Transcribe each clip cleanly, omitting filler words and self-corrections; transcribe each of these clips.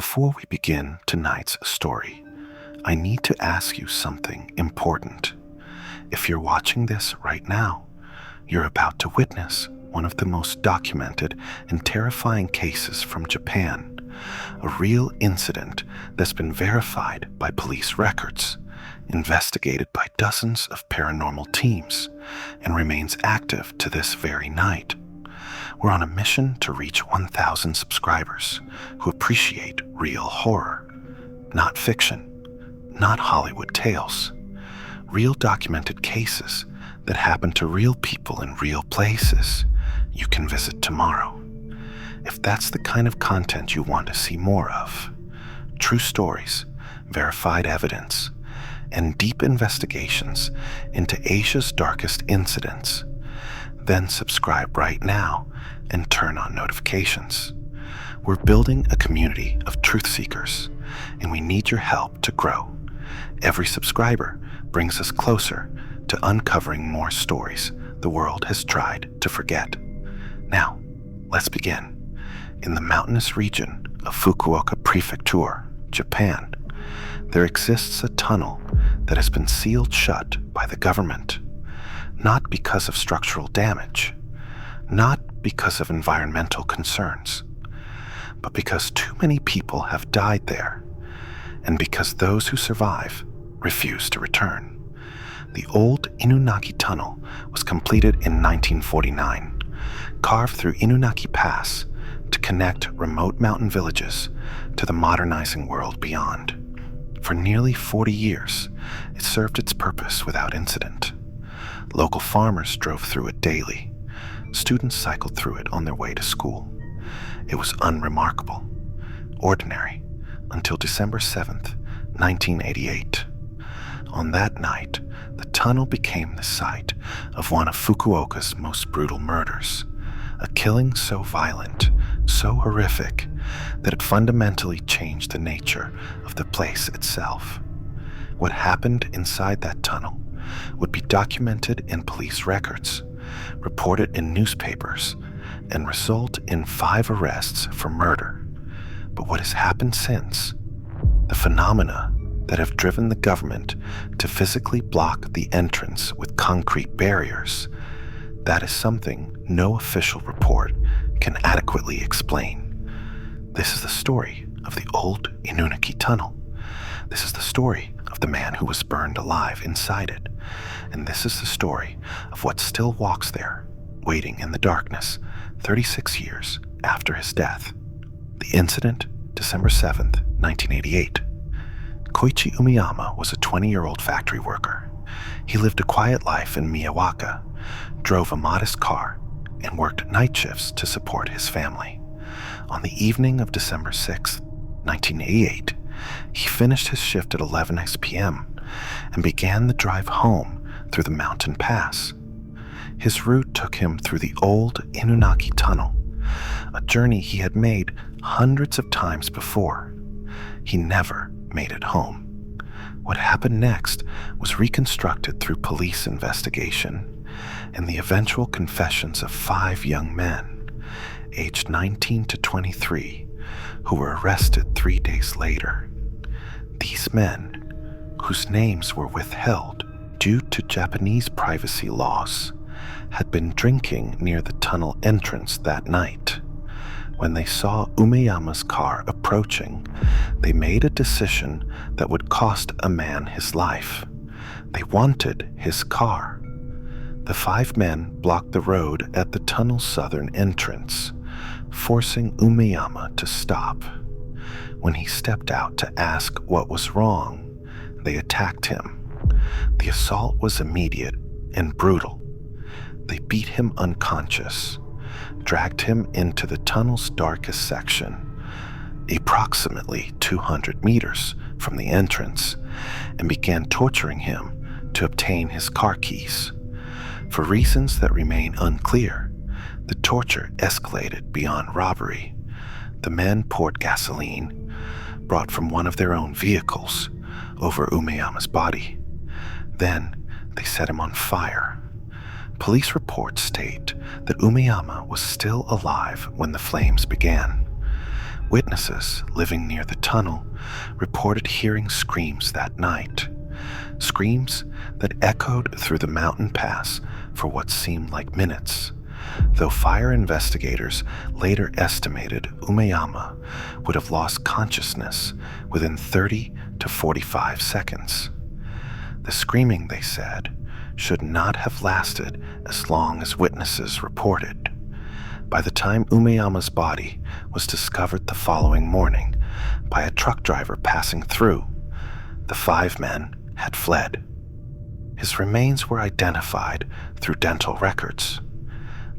Before we begin tonight's story, I need to ask you something important. If you're watching this right now, you're about to witness one of the most documented and terrifying cases from Japan, a real incident that's been verified by police records, investigated by dozens of paranormal teams, and remains active to this very night. We're on a mission to reach 1,000 subscribers who appreciate real horror, not fiction, not Hollywood tales, real documented cases that happen to real people in real places you can visit tomorrow. If that's the kind of content you want to see more of, true stories, verified evidence, and deep investigations into Asia's darkest incidents, then subscribe right now and turn on notifications. We're building a community of truth seekers, and we need your help to grow. Every subscriber brings us closer to uncovering more stories the world has tried to forget. Now, let's begin. In the mountainous region of Fukuoka Prefecture, Japan, there exists a tunnel that has been sealed shut by the government, not because of structural damage, not because of environmental concerns, but because too many people have died there, and because those who survive refuse to return. The old Inunaki tunnel was completed in 1949, carved through Inunaki Pass to connect remote mountain villages to the modernizing world beyond. For nearly 40 years, it served its purpose without incident. Local farmers drove through it daily. Students cycled through it on their way to school. It was unremarkable, ordinary, until December 7th, 1988. On that night, the tunnel became the site of one of Fukuoka's most brutal murders, a killing so violent, so horrific, that it fundamentally changed the nature of the place itself. What happened inside that tunnel would be documented in police records, reported in newspapers, and result in 5 arrests for murder. But what has happened since? The phenomena that have driven the government to physically block the entrance with concrete barriers, that is something no official report can adequately explain. This is the story of the old Inunaki tunnel. This is the story of the man who was burned alive inside it. And this is the story of what still walks there, waiting in the darkness, 36 years after his death. The incident, December 7th, 1988. Koichi Umeyama was a 20-year-old factory worker. He lived a quiet life in Miyawaka, drove a modest car, and worked night shifts to support his family. On the evening of December 6th, 1988, he finished his shift at 11 p.m. and began the drive home through the mountain pass. His route took him through the old Inunaki tunnel, a journey he had made hundreds of times before. He never made it home. What happened next was reconstructed through police investigation and the eventual confessions of 5 young men, aged 19 to 23, who were arrested 3 days later. These men, whose names were withheld due to Japanese privacy laws, had been drinking near the tunnel entrance that night. When they saw Umeyama's car approaching, they made a decision that would cost a man his life. They wanted his car. The 5 men blocked the road at the tunnel's southern entrance, forcing Umeyama to stop. When he stepped out to ask what was wrong, they attacked him. The assault was immediate and brutal. They beat him unconscious, dragged him into the tunnel's darkest section, approximately 200 meters from the entrance, and began torturing him to obtain his car keys. For reasons that remain unclear, the torture escalated beyond robbery. The men poured gasoline, brought from one of their own vehicles, over Umeyama's body. Then they set him on fire. Police reports state that Umeyama was still alive when the flames began. Witnesses living near the tunnel reported hearing screams that night. Screams that echoed through the mountain pass for what seemed like minutes, though fire investigators later estimated Umeyama would have lost consciousness within 30 to 45 seconds. The screaming, they said, should not have lasted as long as witnesses reported. By the time Umeyama's body was discovered the following morning by a truck driver passing through, the 5 men had fled. His remains were identified through dental records.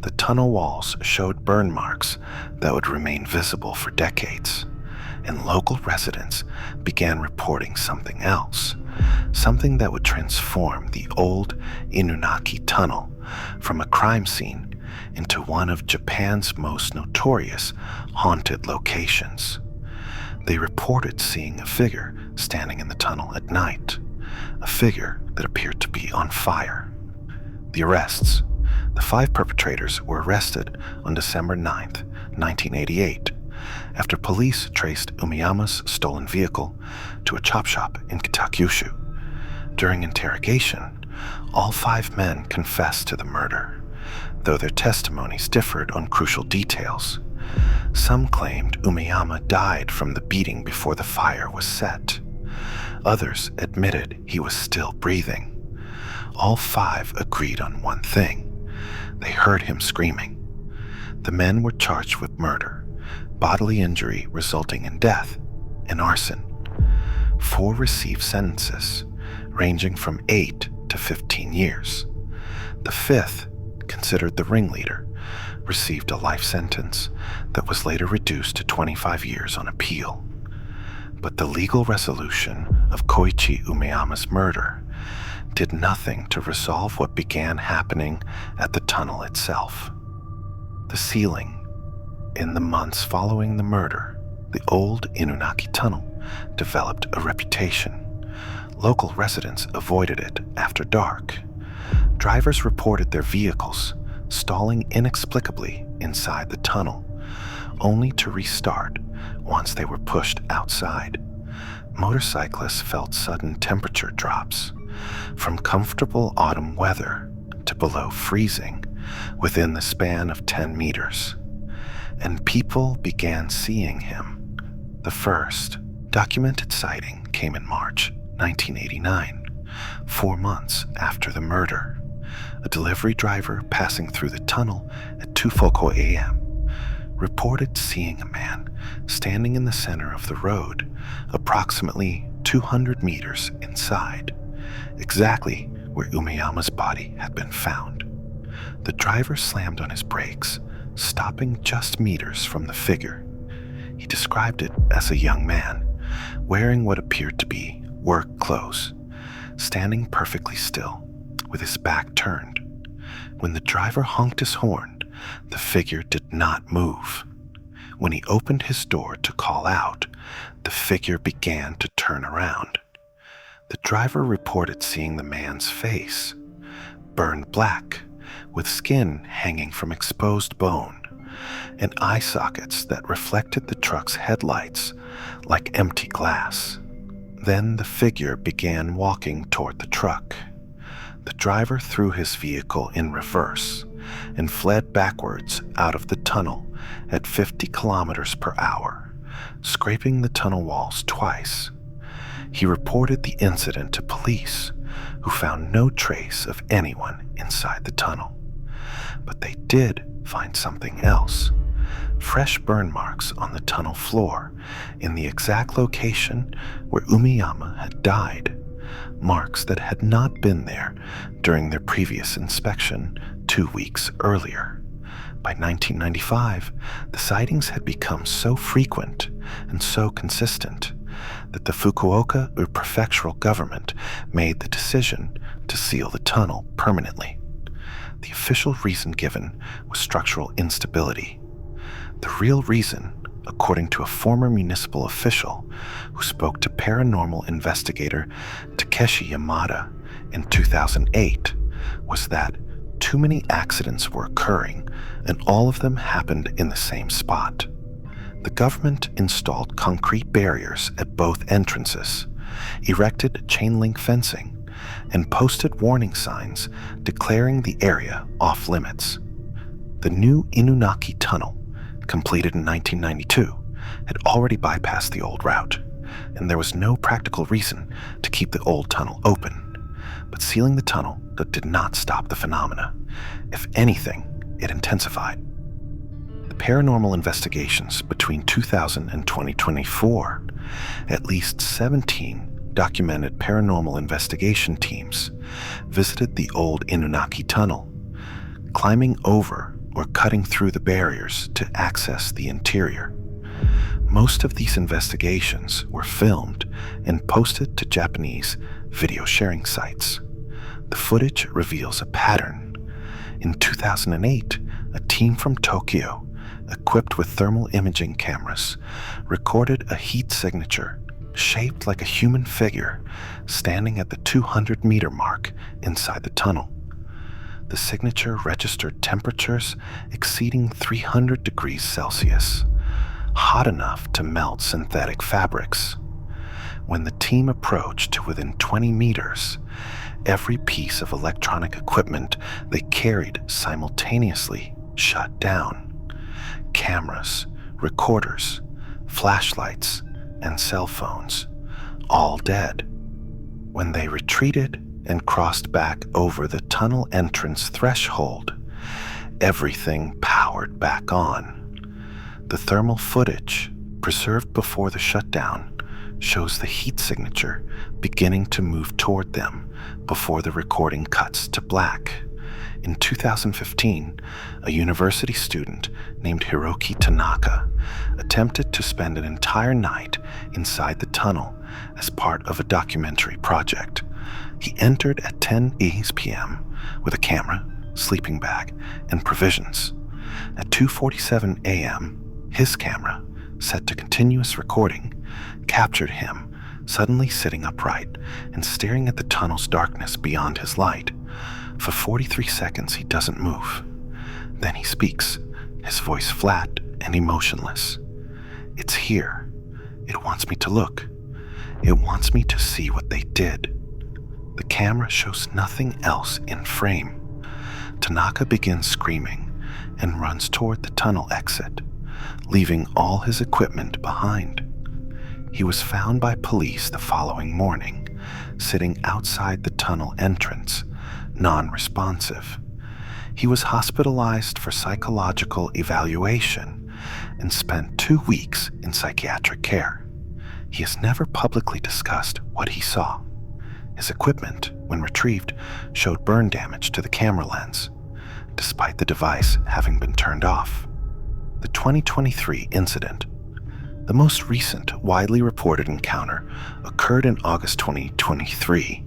The tunnel walls showed burn marks that would remain visible for decades, and local residents began reporting something else, something that would transform the old Inunaki tunnel from a crime scene into one of Japan's most notorious haunted locations. They reported seeing a figure standing in the tunnel at night, a figure that appeared to be on fire. The arrests. The 5 perpetrators were arrested on December 9th, 1988, after police traced Umeyama's stolen vehicle to a chop shop in Kitakyushu. During interrogation, all 5 men confessed to the murder, though their testimonies differed on crucial details. Some claimed Umeyama died from the beating before the fire was set. Others admitted he was still breathing. All 5 agreed on one thing. They heard him screaming. The men were charged with murder, bodily injury resulting in death, and arson. 4 received sentences, ranging from 8 to 15 years. The 5th, considered the ringleader, received a life sentence that was later reduced to 25 years on appeal. But the legal resolution of Koichi Umeyama's murder did nothing to resolve what began happening at the tunnel itself. The ceiling. In the months following the murder, the old Inunaki tunnel developed a reputation. Local residents avoided it after dark. Drivers reported their vehicles stalling inexplicably inside the tunnel, only to restart once they were pushed outside. Motorcyclists felt sudden temperature drops, from comfortable autumn weather to below freezing within the span of 10 meters. And people began seeing him. The first documented sighting came in March 1989, 4 months after the murder. A delivery driver passing through the tunnel at 2:00 a.m. reported seeing a man standing in the center of the road, approximately 200 meters inside, exactly where Umeyama's body had been found. The driver slammed on his brakes, stopping just meters from the figure. He described it as a young man, wearing what appeared to be work clothes, standing perfectly still, with his back turned. When the driver honked his horn, the figure did not move. When he opened his door to call out, the figure began to turn around. The driver reported seeing the man's face, burned black, with skin hanging from exposed bone, and eye sockets that reflected the truck's headlights like empty glass. Then the figure began walking toward the truck. The driver threw his vehicle in reverse and fled backwards out of the tunnel at 50 kilometers per hour, scraping the tunnel walls twice. He reported the incident to police, who found no trace of anyone inside the tunnel. But they did find something else. Fresh burn marks on the tunnel floor in the exact location where Umeyama had died, marks that had not been there during their previous inspection 2 weeks earlier. By 1995, the sightings had become so frequent and so consistent that the Fukuoka prefectural government made the decision to seal the tunnel permanently. The official reason given was structural instability. The real reason, according to a former municipal official who spoke to paranormal investigator Takeshi Yamada in 2008, was that too many accidents were occurring and all of them happened in the same spot. The government installed concrete barriers at both entrances, erected chain-link fencing, and posted warning signs declaring the area off-limits. The new Inunaki tunnel, completed in 1992, had already bypassed the old route, and there was no practical reason to keep the old tunnel open. But sealing the tunnel did not stop the phenomena. If anything, it intensified. The paranormal investigations between 2000 and 2024, at least 17 documented paranormal investigation teams visited the old Inunaki tunnel, climbing over or cutting through the barriers to access the interior. Most of these investigations were filmed and posted to Japanese video sharing sites. The footage reveals a pattern. In 2008, a team from Tokyo, equipped with thermal imaging cameras, recorded a heat signature shaped like a human figure standing at the 200-meter mark inside the tunnel. The signature registered temperatures exceeding 300 degrees Celsius, hot enough to melt synthetic fabrics. When the team approached to within 20 meters, every piece of electronic equipment they carried simultaneously shut down. Cameras, recorders, flashlights, and cell phones, all dead. When they retreated and crossed back over the tunnel entrance threshold, everything powered back on. The thermal footage, preserved before the shutdown, shows the heat signature beginning to move toward them before the recording cuts to black. In 2015, a university student named Hiroki Tanaka attempted to spend an entire night inside the tunnel as part of a documentary project. He entered at 10 p.m. with a camera, sleeping bag, and provisions. At 2:47 a.m., his camera, set to continuous recording, captured him suddenly sitting upright and staring at the tunnel's darkness beyond his light. For 43 seconds, he doesn't move. Then he speaks, his voice flat and emotionless. "It's here. It wants me to look. It wants me to see what they did." The camera shows nothing else in frame. Tanaka begins screaming and runs toward the tunnel exit, leaving all his equipment behind. He was found by police the following morning, sitting outside the tunnel entrance, non-responsive. He was hospitalized for psychological evaluation and spent 2 weeks in psychiatric care. He has never publicly discussed what he saw. His equipment, when retrieved, showed burn damage to the camera lens, despite the device having been turned off. The 2023 incident, the most recent widely reported encounter, occurred in August 2023,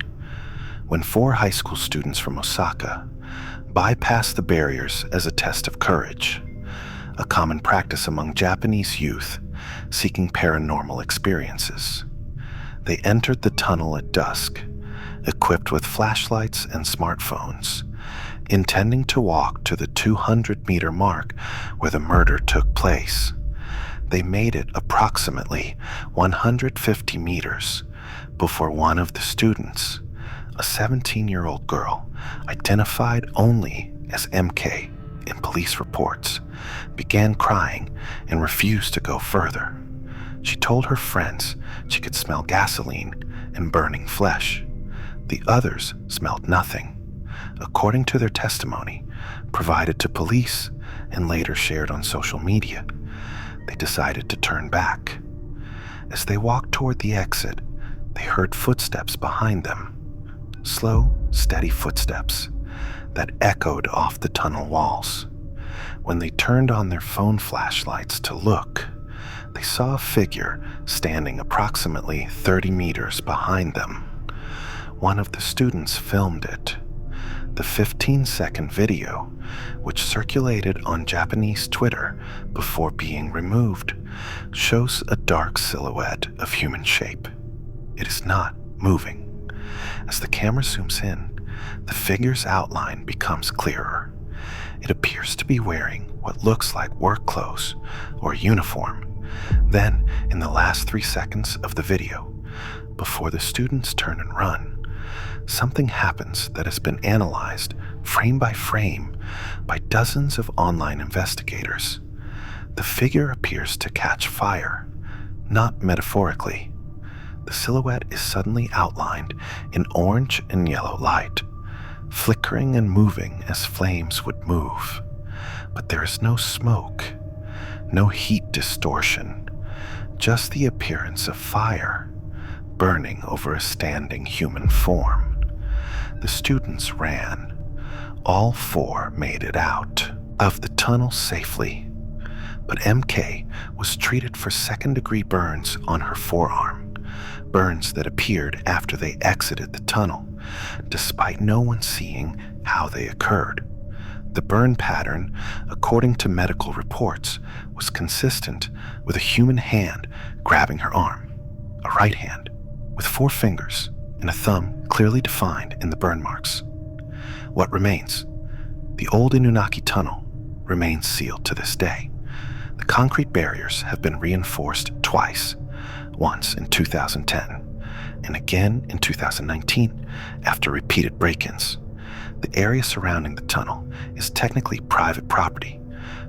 when 4 high school students from Osaka bypassed the barriers as a test of courage, a common practice among Japanese youth seeking paranormal experiences. They entered the tunnel at dusk, equipped with flashlights and smartphones, intending to walk to the 200-meter mark where the murder took place. They made it approximately 150 meters before one of the students, a 17-year-old girl identified only as MK in police reports, began crying and refused to go further. She told her friends she could smell gasoline and burning flesh. The others smelled nothing. According to their testimony, provided to police and later shared on social media, they decided to turn back. As they walked toward the exit, they heard footsteps behind them. Slow, steady footsteps that echoed off the tunnel walls. When they turned on their phone flashlights to look, they saw a figure standing approximately 30 meters behind them. One of the students filmed it. The 15-second video, which circulated on Japanese Twitter before being removed, shows a dark silhouette of human shape. It is not moving. As the camera zooms in, the figure's outline becomes clearer. It appears to be wearing what looks like work clothes or uniform, Then, in the last 3 seconds of the video, before the students turn and run, something happens that has been analyzed frame by frame by dozens of online investigators. The figure appears to catch fire, not metaphorically. The silhouette is suddenly outlined in orange and yellow light, flickering and moving as flames would move. But there is no smoke, no heat distortion, just the appearance of fire burning over a standing human form. The students ran. All 4 made it out of the tunnel safely, but MK was treated for second-degree burns on her forearm, burns that appeared after they exited the tunnel, despite no one seeing how they occurred. The burn pattern, according to medical reports, was consistent with a human hand grabbing her arm, a right hand, with 4 fingers and a thumb clearly defined in the burn marks. What remains? The old Inunaki tunnel remains sealed to this day. The concrete barriers have been reinforced twice, once in 2010 and again in 2019 after repeated break-ins. The area surrounding the tunnel is technically private property,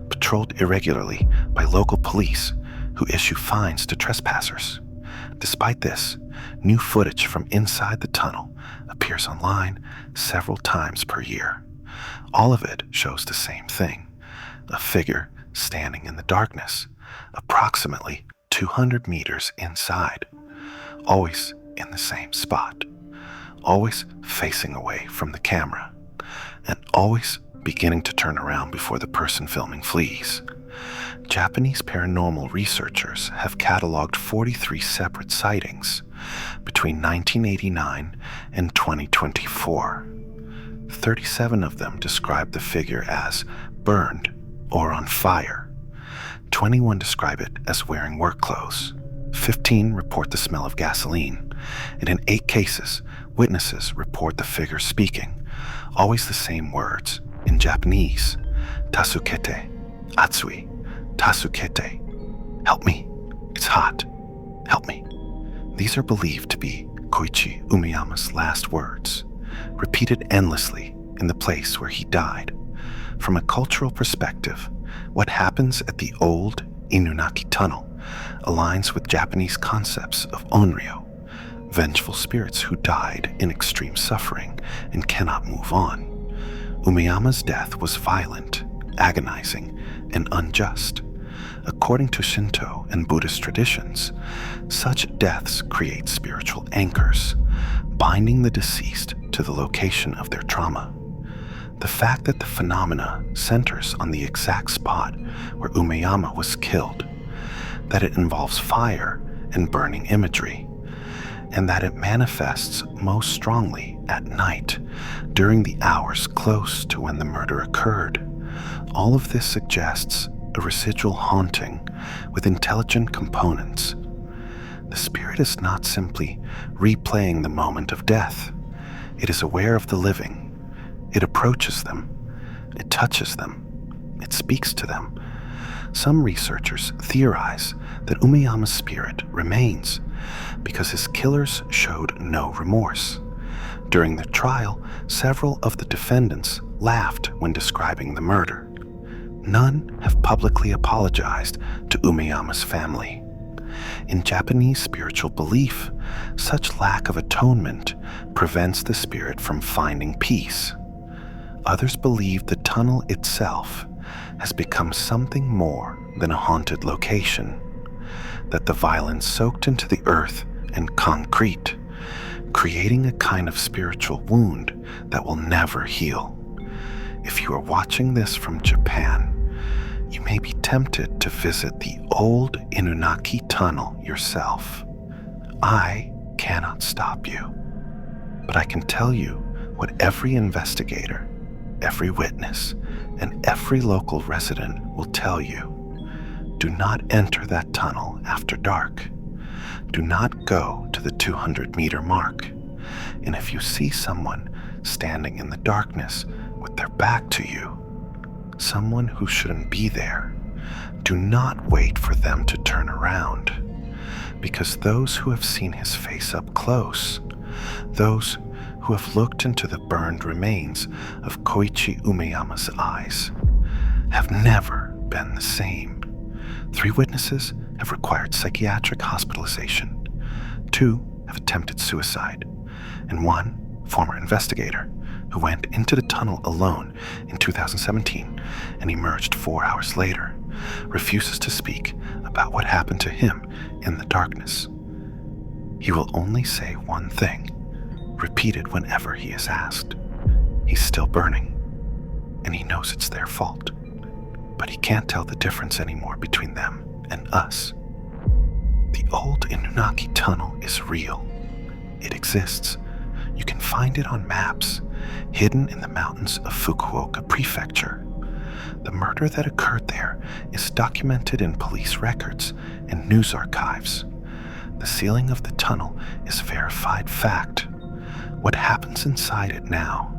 patrolled irregularly by local police who issue fines to trespassers. Despite this, new footage from inside the tunnel appears online several times per year. All of it shows the same thing: a figure standing in the darkness, approximately 200 meters inside, always in the same spot, always facing away from the camera, and always beginning to turn around before the person filming flees. Japanese paranormal researchers have cataloged 43 separate sightings between 1989 and 2024. 37 of them describe the figure as burned or on fire. 21 describe it as wearing work clothes. 15 report the smell of gasoline, and in 8 cases, witnesses report the figure speaking, always the same words, in Japanese: "Tasukete, atsui, tasukete." Help me, it's hot, help me. These are believed to be Koichi Umeyama's last words, repeated endlessly in the place where he died. From a cultural perspective, what happens at the old Inunaki tunnel aligns with Japanese concepts of onryo, vengeful spirits who died in extreme suffering and cannot move on. Umeyama's death was violent, agonizing, and unjust. According to Shinto and Buddhist traditions, such deaths create spiritual anchors, binding the deceased to the location of their trauma. The fact that the phenomena centers on the exact spot where Umeyama was killed, that it involves fire and burning imagery, and that it manifests most strongly at night during the hours close to when the murder occurred, all of this suggests a residual haunting with intelligent components. The spirit is not simply replaying the moment of death. It is aware of the living. It approaches them. It touches them. It speaks to them. Some researchers theorize that Umeyama's spirit remains because his killers showed no remorse. During the trial, several of the defendants laughed when describing the murder. None have publicly apologized to Umeyama's family. In Japanese spiritual belief, such lack of atonement prevents the spirit from finding peace. Others believe the tunnel itself has become something more than a haunted location, that the violence soaked into the earth and concrete, creating a kind of spiritual wound that will never heal. If you are watching this from Japan, you may be tempted to visit the old Inunaki tunnel yourself. I cannot stop you, but I can tell you what every investigator, every witness, and every local resident will tell you. Do not enter that tunnel after dark. Do not go to the 200-meter mark. And if you see someone standing in the darkness with their back to you, someone who shouldn't be there, Do not wait for them to turn around, because those who have seen his face up close, those who have looked into the burned remains of Koichi Umeyama's eyes, have never been the same. 3 witnesses have required psychiatric hospitalization, 2 have attempted suicide, and 1 former investigator who went into the tunnel alone in 2017 and emerged 4 hours later, refuses to speak about what happened to him in the darkness. He will only say one thing, repeated whenever he is asked. He's still burning, and he knows it's their fault, but he can't tell the difference anymore between them and us. The old Inunaki tunnel is real. It exists. You can find it on maps, hidden in the mountains of Fukuoka Prefecture. The murder that occurred there is documented in police records and news archives. The sealing of the tunnel is verified fact. What happens inside it now,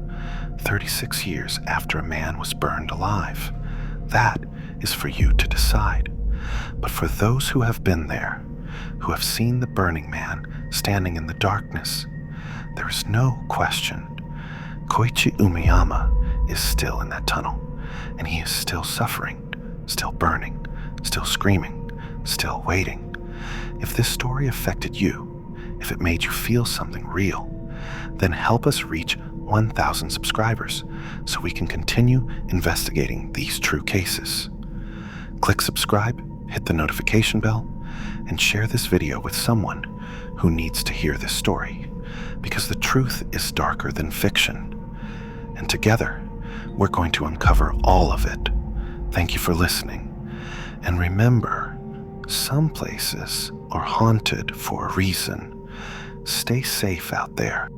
36 years after a man was burned alive, that is for you to decide. But for those who have been there, who have seen the burning man standing in the darkness, there is no question. Koichi Umeyama is still in that tunnel, and he is still suffering, still burning, still screaming, still waiting. If this story affected you, if it made you feel something real, then help us reach 1,000 subscribers so we can continue investigating these true cases. Click subscribe, hit the notification bell, and share this video with someone who needs to hear this story, because the truth is darker than fiction. And together, we're going to uncover all of it. Thank you for listening. And remember, some places are haunted for a reason. Stay safe out there.